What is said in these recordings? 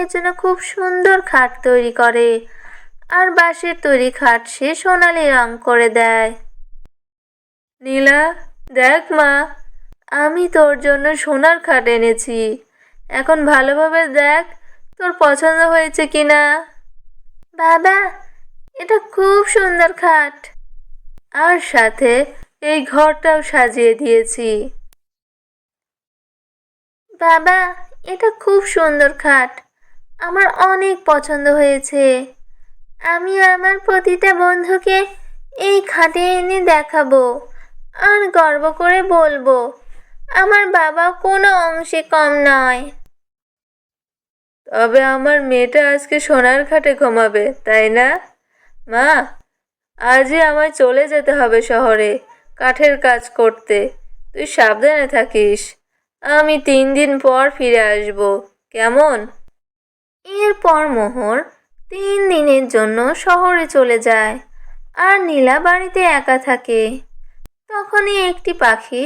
এর জন্য খুব সুন্দর খাট তৈরি করে, আর বাঁশের তৈরি খাট সে সোনালি রং করে দেয়। নীলা, দেখ মা, আমি তোর জন্য সোনার খাট এনেছি। এখন ভালোভাবে দেখ তোর পছন্দ হয়েছে কিনা। বাবা, এটা খুব সুন্দর খাট, আর সাথে এই ঘরটাও সাজিয়ে দিয়েছি। বাবা, এটা খুব সুন্দর খাট, আমার অনেক পছন্দ হয়েছে। আমি আমার প্রতিটা বন্ধুকে এই খাটে এনে দেখাবো, আর গর্ব করে বলবো আমার বাবা কোনো অংশে কম নয়। তবে আমার মেয়েটা আজকে সোনার খাটে ঘুমাবে, তাই না মা? আজই আমায় চলে যেতে হবে শহরে কাঠের কাজ করতে। তুই সাবধানে থাকিস, আমি 3 দিন পর ফিরে আসব, কেমন? এরপর মোহর 3 দিনের জন্য শহরে চলে যায়, আর নীলা বাড়িতে একা থাকে। তখনই একটি পাখি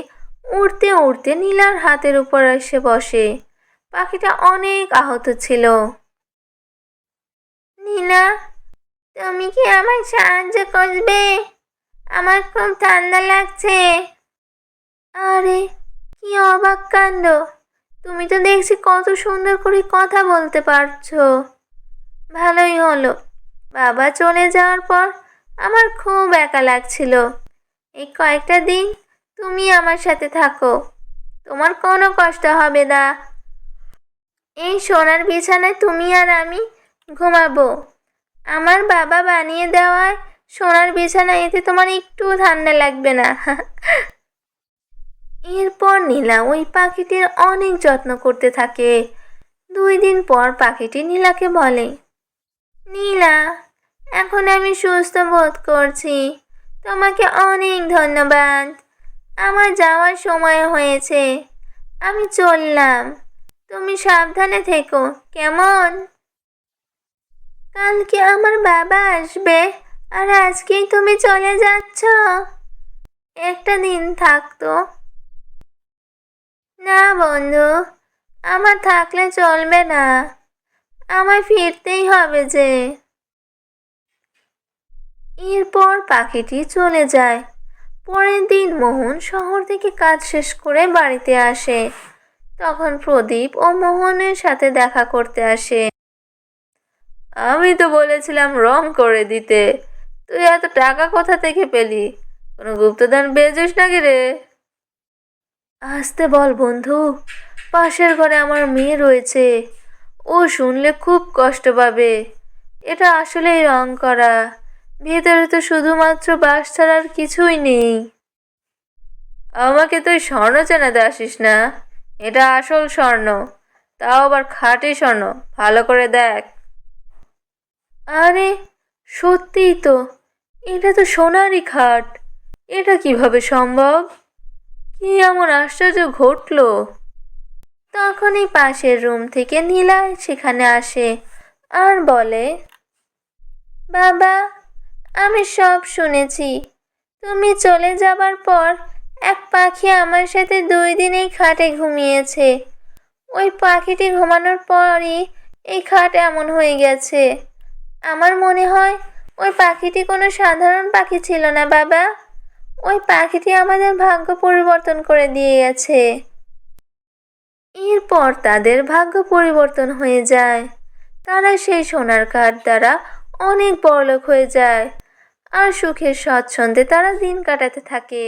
উড়তে উড়তে নীলার হাতের উপর এসে বসে। পাখিটা অনেক আহত ছিল। নীলা, তুমি কি আমায় সাহায্য করবে? আমার খুব ঠান্ডা লাগছে। আরে, কি অবাক কাণ্ড! তুমি তো দেখছি কত সুন্দর করে কথা বলতে পারছো। ভালোই হলো, বাবা চলে যাওয়ার পর আমার খুব একা লাগছিল। এই কয়েকটা দিন তুমি আমার সাথে থাকো, তোমার কোনো কষ্ট হবে না। এই সোনার বিছানায় তুমি আর আমি ঘুমাবো। আমার বাবা বানিয়ে দেওয়ায় সোনার বিছানা, এতে তোমার একটু ঠান্ডা লাগবে না। এরপর নীলা ওই পাখিটির অনেক যত্ন করতে থাকে। 2 দিন পর পাখিটি নীলাকে বলে, নীলা, এখন আমি সুস্থ বোধ করছি, তোমাকে অনেক ধন্যবাদ। আমার যাওয়ার সময় হয়েছে, আমি চললাম। তুমি সাবধানে থেকো, কেমন? কালকে আমার বাবা আসবে, আর আজকেই তুমি চলে যাচ্ছ? একটা দিন থাকতো। না বন্ধু, আমার থাকলে চলবে না, আমায় ফিরতেই হবে যে। এরপর পাখিটি চলে যায়। পরের দিন মোহন শহর থেকে কাজ শেষ করে বাড়িতে আসে। তখন প্রদীপ ও মোহনের সাথে দেখা করতে আসে। আমি তো বলেছিলাম রং করে দিতে, তুই এত টাকা কোথা থেকে পেলি? কোনো গুপ্তধন পেয়েছিস নাকি রে? আসতে বল বন্ধু, পাশের ঘরে আমার মেয়ে রয়েছে, ও শুনলে খুব কষ্ট পাবে। এটা আসলেই রং করা, ভেতরে তো শুধুমাত্র বাঁশ ছাড়া আর কিছুই নেই। আমাকে তুই স্বর্ণ চেনাতে আসিস না, এটা আসল স্বর্ণ, তাও আবার খাঁটি স্বর্ণ, ভালো করে দেখ। আরে, সত্যিই তো, এটা তো সোনারই খাট। এটা কিভাবে সম্ভব? কি এমন আশ্চর্য ঘটলো? তখনই পাশের রুম থেকে নীলা সেখানে আসে আর বলে, বাবা, আমি সব শুনেছি। তুমি চলে যাবার পর এক পাখি আমার সাথে 2 দিন এই খাটে ঘুমিয়েছে। ওই পাখিটি ঘুমানোর পরই এই খাট এমন হয়ে গেছে। আমার মনে হয় ওই পাখিটি কোনো সাধারণ পাখি ছিল না বাবা, ওই পাখিটি আমাদের ভাগ্য পরিবর্তন করে দিয়ে গেছে। এরপর তাদের ভাগ্য পরিবর্তন হয়ে যায়। তারা সেই সোনার কাঠ দ্বারা অনেক বড়লোক হয়ে যায়, আর সুখে স্বচ্ছন্দে তারা দিন কাটাতে থাকে।